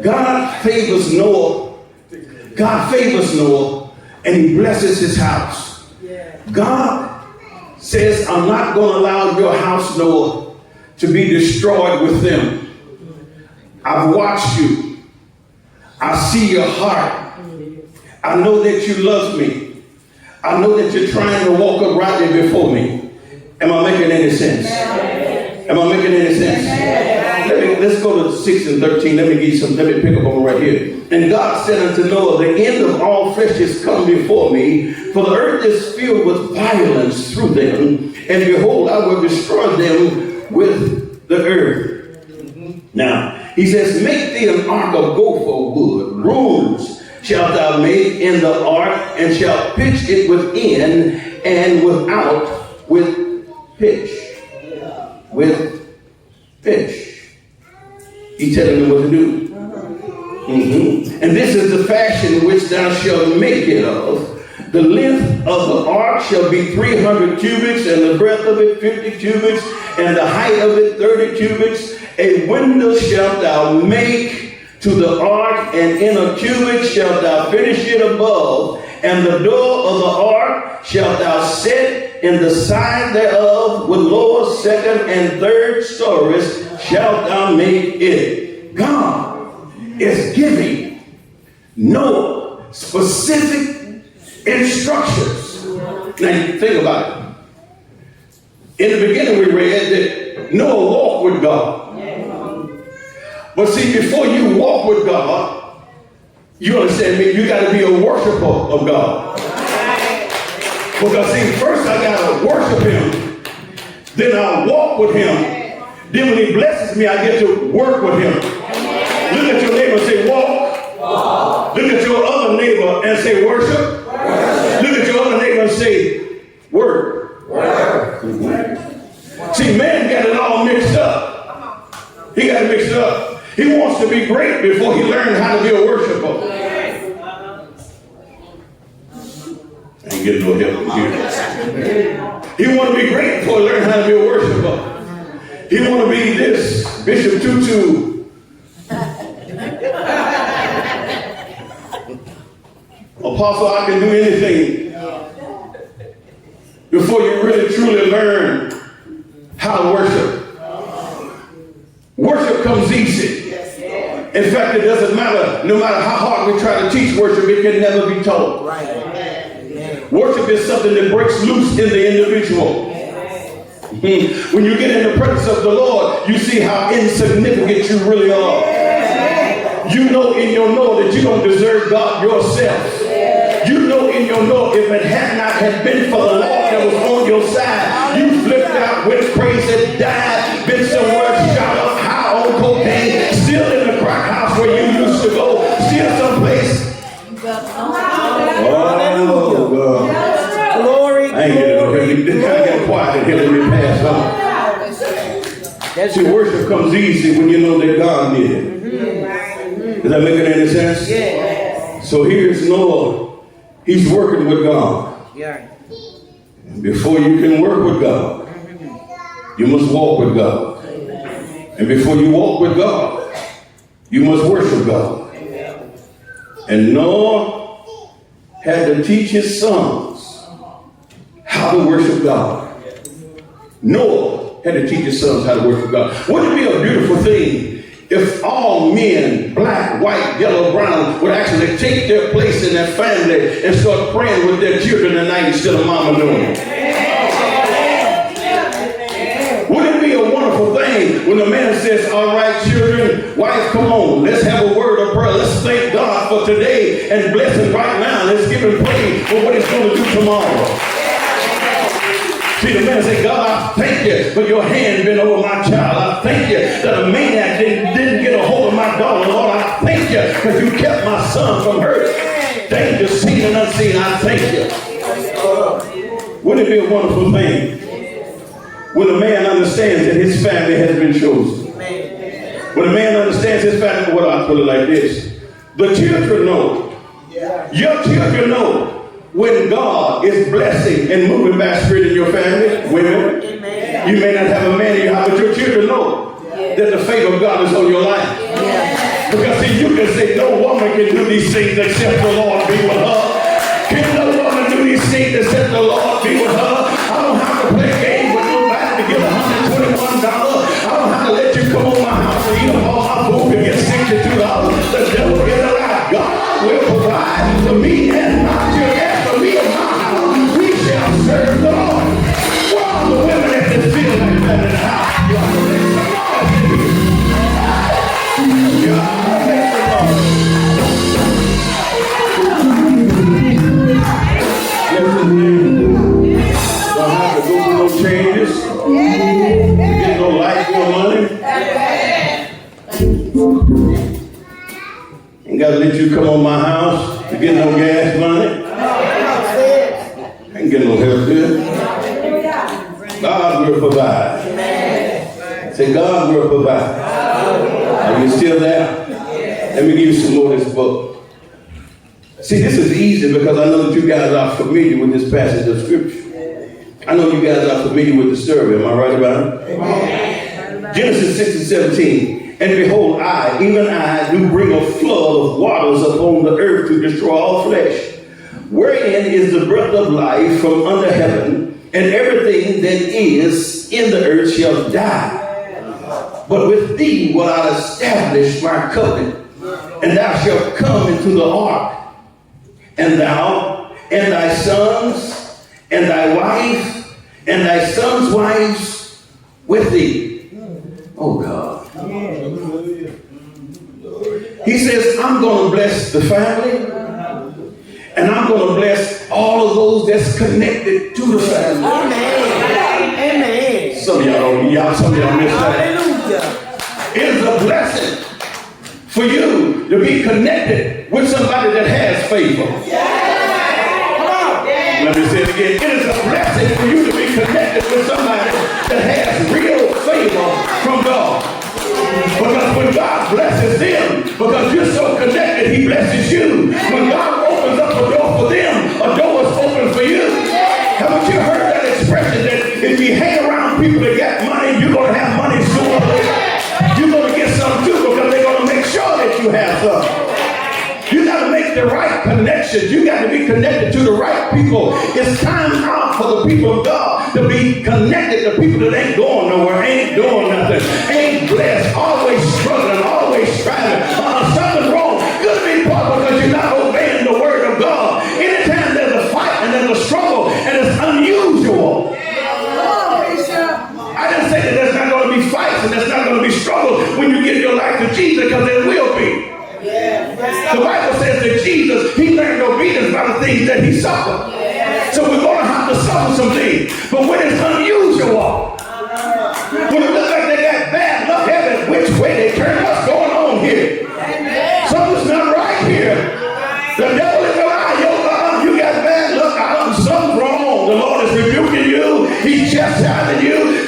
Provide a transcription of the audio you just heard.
God favors Noah. God favors Noah, and he blesses his house. God says, I'm not going to allow your house, Noah, to be destroyed with them. I've watched you. I see your heart. I know that you love me. I know that you're trying to walk uprightly before me. Am I making any sense? Am I making any sense? Let's go to 6 and 13. Let me give you some. Let me pick up on right here. And God said unto Noah, the end of all flesh is come before me, for the earth is filled with violence through them, and behold, I will destroy them with the earth. Now, he says, make thee an ark of gopher wood. Rooms shalt thou make in the ark, and shalt pitch it within and without with pitch. With pitch. He's telling them what to do. And this is the fashion which thou shalt make it of. The length of the ark shall be 300 cubits, and the breadth of it 50 cubits, and the height of it 30 cubits. A window shalt thou make to the ark, and in a cubit shalt thou finish it above. And the door of the ark shalt thou set in the side thereof, with lower, second, and third stories shalt thou make it. God is giving Noah specific instructions. Now think about it. In the beginning we read that Noah walked with God. But see, before you walk with God, you understand me, you got to be a worshiper of God. Because see, first I got to worship him, then I'll walk with him. Then when he blesses me, I get to work with him. Look at your neighbor and say, walk. Look at your other neighbor and say, worship. Look at your other neighbor and say, work. See, man got it all mixed up. He got it mixed up. He wants to be great before he learns how to be a worshiper. I ain't getting no help here. He wants to be great before he learns how to be a worshiper. He want to be this Bishop Tutu. Apostle, I can do anything. Before you really truly learn how to worship. Worship comes easy. In fact, it doesn't matter. No matter how hard we try to teach worship, it can never be taught. Worship is something that breaks loose in the individual. When you get in the presence of the Lord, you see how insignificant you really are. You know in your know that you don't deserve God yourself. You know in your know if it had not had been for the Lord that was on your side, you flipped out, went crazy, died, been somewhere, shot up high on cocaine, still in the crack house where you used to go, still someplace. Oh, God. Glory. I ain't getting no help. This guy got quiet and here, let me pass on. See, worship comes easy when you know that God did it. Is that making any sense? Yes. So here's Noah. He's working with God. Yeah. And before you can work with God, you must walk with God. And before you walk with God, you must worship God. And Noah had to teach his sons how to worship God. Noah had to teach his sons how to worship God. Wouldn't it be a beautiful thing if all men, black, white, yellow, brown, would actually take their place in their family and start praying with their children at night instead of mama doing it? Wouldn't it be a wonderful thing when the man says, all right, children, wife, come on, let's have a word of prayer. Let's thank God for today and bless him right now. Let's give him praise for what he's going to do tomorrow. See, the man said, God, I thank you for your hand being over my child. I thank you that a maniac didn't get a hold of my daughter. Lord, I thank you because you kept my son from hurt. Danger seen and unseen. I thank you. Wouldn't it be a wonderful thing when a man understands that his family has been chosen? When a man understands his family, well, I put it like this. The children know. Your children know. When God is blessing and moving by spirit in your family, women, you may not have a man in your house, but your children know that the favor of God is on your life. can say, no woman can do these things except the Lord be with her. Can no woman do these things except the Lord be with her? I don't have to play games with nobody to get $121. I don't have to let you come on my house and eat up all my food and get $62. The devil is a lie. God will provide for me and my children, for me and my house. We shall serve the Lord. Where are the women that just feel like that in the house? You ought to make some noise. You ought to make some noise. Don't have to go through no changes. Get no life, no money. Ain't got to let you come on my house to get no gas money. Ain't getting no health bill. God will provide. Say, God will provide. Are you still there? Let me give you some more of this book. See, this is easy because I know that you guys are familiar with this passage of scripture. I know you guys are familiar with the story. Am I right about it? Genesis 6 and 17. And behold, I, even I, do bring a flood of waters upon the earth to destroy all flesh, wherein is the breath of life from under heaven, and everything that is in the earth shall die. But with thee will I establish my covenant, and thou shalt come into the ark, and thou, and thy sons, and thy wife, and thy sons' wives with thee. Oh God. He says, I'm going to bless the family, and I'm going to bless all of those that's connected to the family. Amen. Some of y'all miss that. Hallelujah. It is a blessing for you to be connected with somebody that has favor. Let me say it again. It is a blessing for you to be connected with somebody that has real favor from God. Because when God blesses them, because you're so connected, he blesses you. When God opens up a door for them, a door is open for you. Haven't you heard that expression that if you hang around people that got money, you're going to have money sooner or later? You're going to get some too because they're going to make sure that you have some. You got to make the right connections. You got to be connected to the right people. It's time out for the people of God to be connected to people that ain't going nowhere, ain't doing nothing, ain't blessed, always struggling, always striving. Something wrong. Good to be poor because you're not obeying the word of God. Anytime there's a fight and there's a struggle and it's unusual. I didn't say that there's not going to be fights and there's not going to be struggles when you give your life to Jesus, because there will be. The Bible says that Jesus, he learned obedience by the things that he suffered. So we're going to have to suffer some things. But when it's unusual, when it looks like they got bad luck, heaven, which way they turn, what's going on here? Something's not right here. The devil is a lie. You got bad luck. Something's wrong. The Lord is rebuking you. He's chastising you.